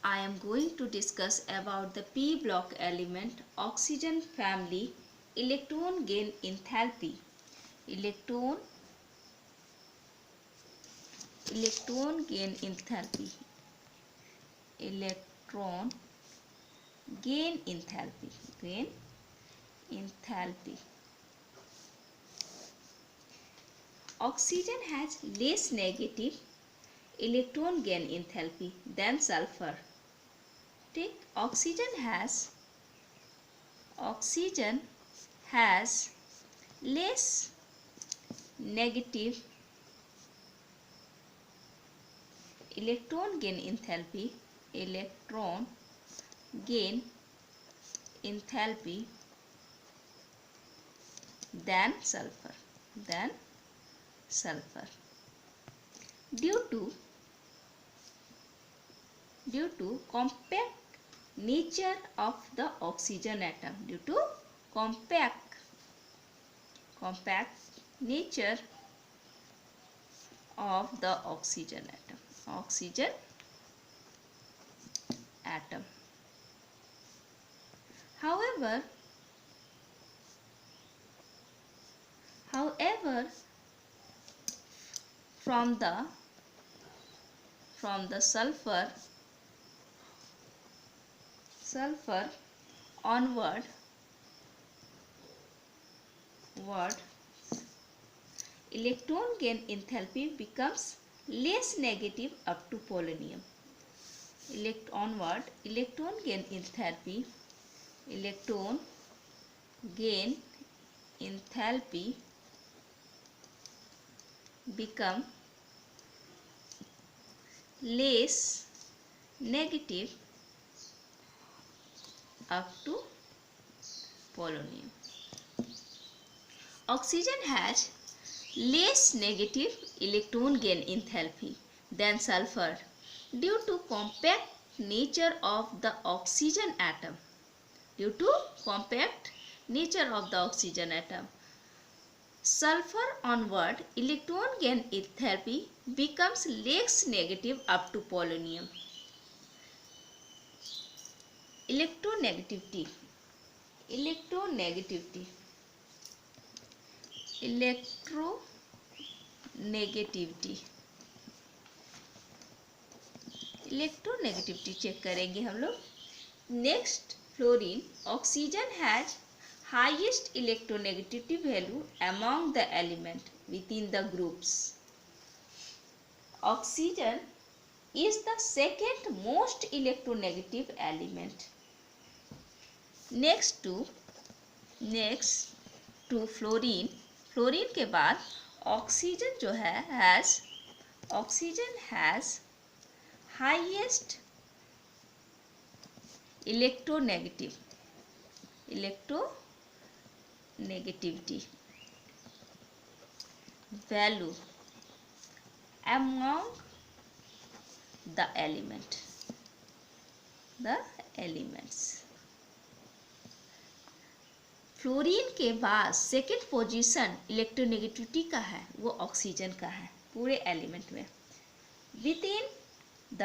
I am going to discuss about the p block element oxygen family electron gain enthalpy. Electron gain enthalpy. Electron gain enthalpy. Gain enthalpy. Oxygen has less negative electron gain enthalpy than sulfur. Take oxygen has less negative electron gain enthalpy than sulfur due to compact nature of the oxygen atom. Due to compact nature of the oxygen atom. However, from the sulfur onward, electron gain enthalpy becomes less negative up to polonium. Electron gain enthalpy become less negative up to polonium. Oxygen has less negative electron gain enthalpy than sulfur due to compact nature of the oxygen atom. Sulfur onward, electron gain enthalpy becomes less negative up to polonium. Electronegativity. Electronegativity check करेंगे हम लोग. Next, fluorine. Oxygen has highest electronegativity value among the element within the groups. Oxygen is the second most electronegative element next to fluorine. Fluorine के बाद oxygen जो है has highest electronegativity value among the elements. Fluorine के बाद second position electronegativity का है, वो oxygen का है पूरे एलिमेंट में. Within the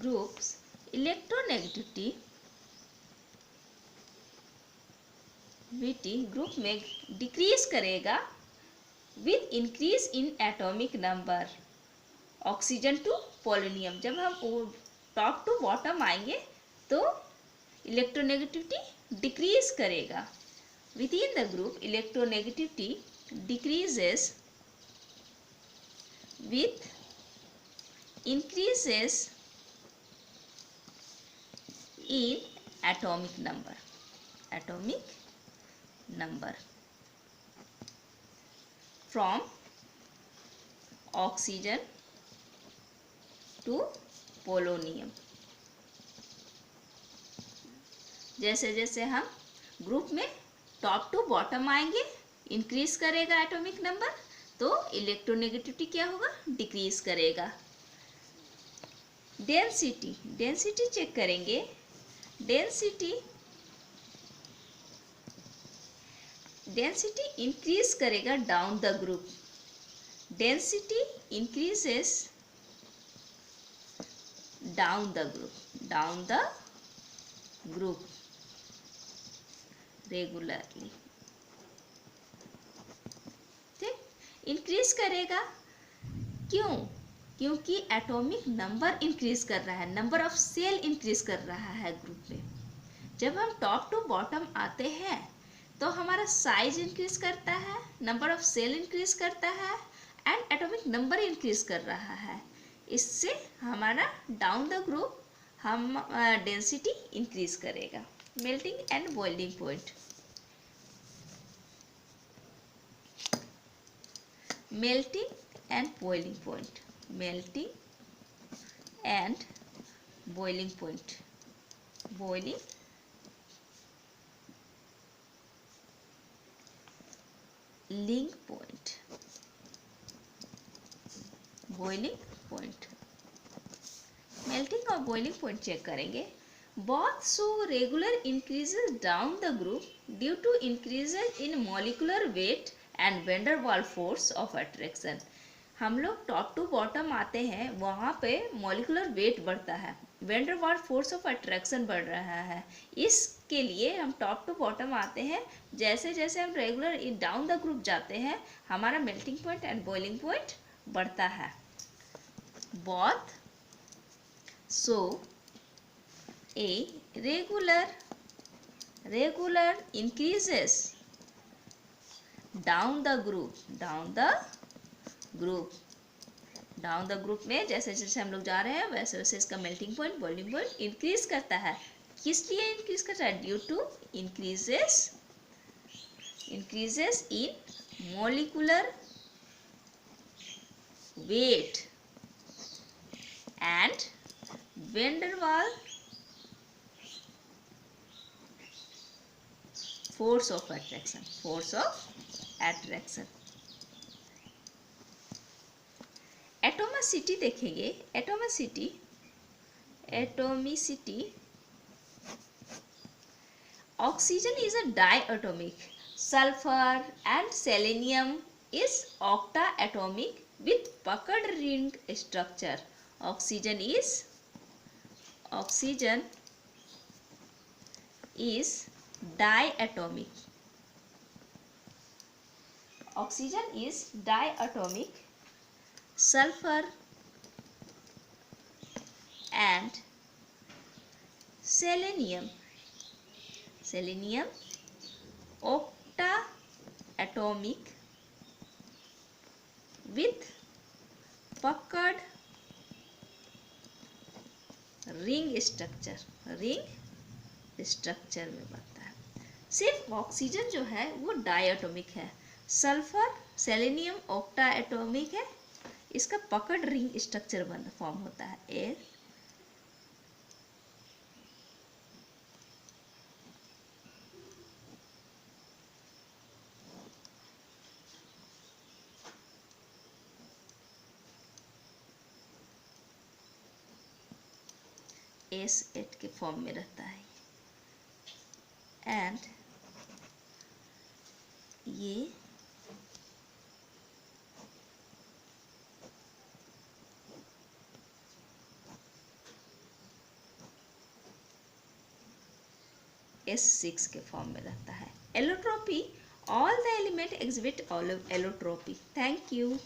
groups electronegativity group में डिक्रीज करेगा with increase in atomic number. Oxygen to polonium, जब हम टॉप टू बॉटम आएंगे तो इलेक्ट्रोनेगेटिविटी डिक्रीज करेगा. Within the group electronegativity decreases with increases in atomic number from oxygen to polonium. जैसे जैसे हम ग्रुप में टॉप टू बॉटम आएंगे इंक्रीज करेगा एटॉमिक नंबर, तो इलेक्ट्रोनेगेटिविटी क्या होगा, डिक्रीज करेगा. डेंसिटी चेक करेंगे. डेंसिटी इंक्रीज करेगा down the group. Density increases down the group regularly. ठीक, इंक्रीज करेगा क्यों? क्योंकि एटॉमिक नंबर इंक्रीज कर रहा है, नंबर ऑफ सेल इंक्रीज कर रहा है ग्रुप में। जब हम टॉप टू बॉटम आते हैं तो हमारा साइज इंक्रीज करता है, नंबर ऑफ सेल इंक्रीज करता है एंड एटॉमिक नंबर इंक्रीज कर रहा है। इससे हमारा डाउन द ग्रुप हम डेंसिटी इंक्रीज करेगा। Melting and boiling point. Melting and boiling point. Melting and boiling point. Boiling link point. Boiling point. Melting और बॉइलिंग पॉइंट चेक करेंगे। Both show regular increases down the group due to increases in molecular weight and van der Waals force of attraction. हम लोग top to bottom आते हैं, वहाँ पे molecular weight बढ़ता है, van der Waals force of attraction बढ़ रहा है। इसके लिए हम टॉप टू बॉटम आते हैं। जैसे जैसे हम रेगुलर डाउन द ग्रुप जाते हैं, हमारा melting point and boiling point बढ़ता है। Both show A regular increases down the group में जैसे जैसे हम लोग जा रहे हैं वैसे वैसे इसका melting point boiling point increase करता है। किस लिए इंक्रीज करता है? Due to increases in molecular weight and van der Waals force of attraction. Atomicity देखेंगे। Atomicity oxygen is a diatomic, sulphur and selenium is octa atomic with puckered ring structure. Oxygen is diatomic. Sulfur and selenium octaatomic with puckered ring structure में बनता है। सिर्फ oxygen जो है वो diatomic है, sulphur selenium octa atomic है, इसका पकड़ रिंग स्ट्रक्चर फॉर्म होता है। एयर S8 के फॉर्म में रहता है एंड ये S6 के फॉर्म में रहता है। Allotropy, all the element exhibit allotropy. Thank you.